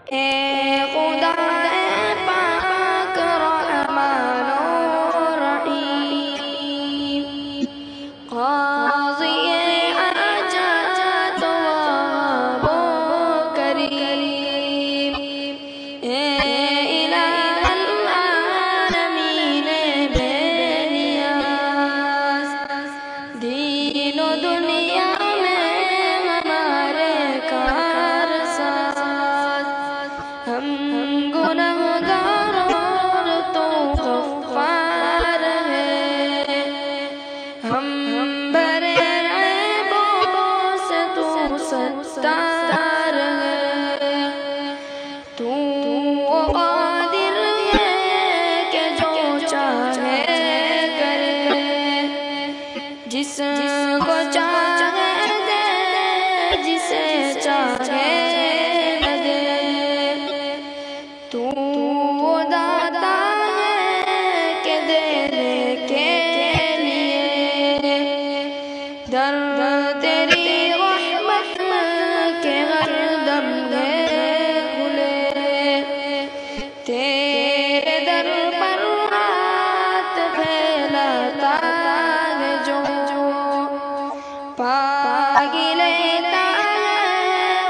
اے خدا پاک رحمان و رحیم، قاضی حاجات وہاب و کریم، اے الہ العالمین بے نیاز، دین و دنیا میں ہمارے کارساز، ہم گنہگار اور تو غفار ہے، ہم برے عیبوں سے تو ستار ہے، تو قادر ہے کہ جو چاہے کرے، جس کو چاہے دے، جسے چاہے نہ دے، تو وہ داتا ہے کہ دینے کے لیے، در تیری رحمت کے ہر دم ہے کھلے، تیرے در پر ہاتھ پھیلاتا ہے جو، پا لیتا ہے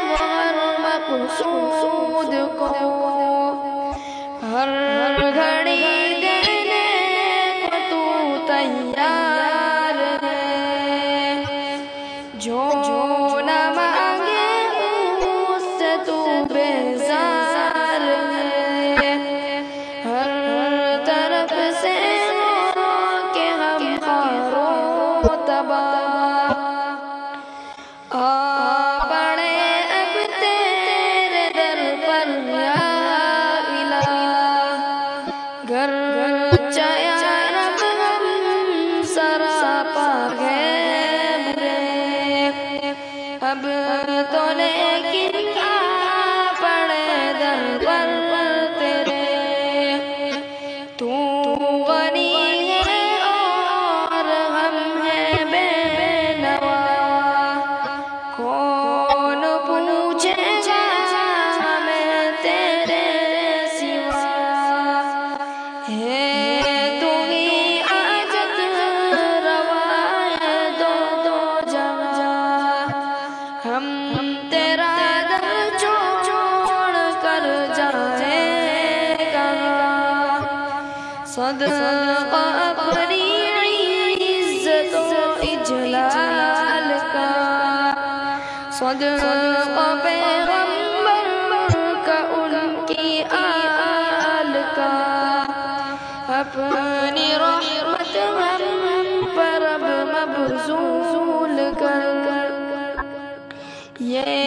وہ ہر مقصود کو، ہر گھڑی دینے کو تو تیار ہے، جو نہ مانگے اس سے تو بیزار ہے، ہر طرف سے ہو کہ ہم خوار و تباہ، آ پڑے اب تیرے در پر یا الہ، گرچہ یا رب ہم سراپا ہے برے، اب تو لیکن آ پڑے در پر تیرے، تو غنی ہے اور ہم ہیں بے نوا، کون پوچھے گا ہمیں تیرے سوا، ہے تو ہی حاجت روا ہے دو جہاں، ہم تیرا در چھوڑ کر جائیں کہاں، صدقہ اپنی عزت و اجلال کا، صدقہ پیغمبر کا ان کی آل کا، اپنی رحمت ہم پر اب مبذول کر، یہ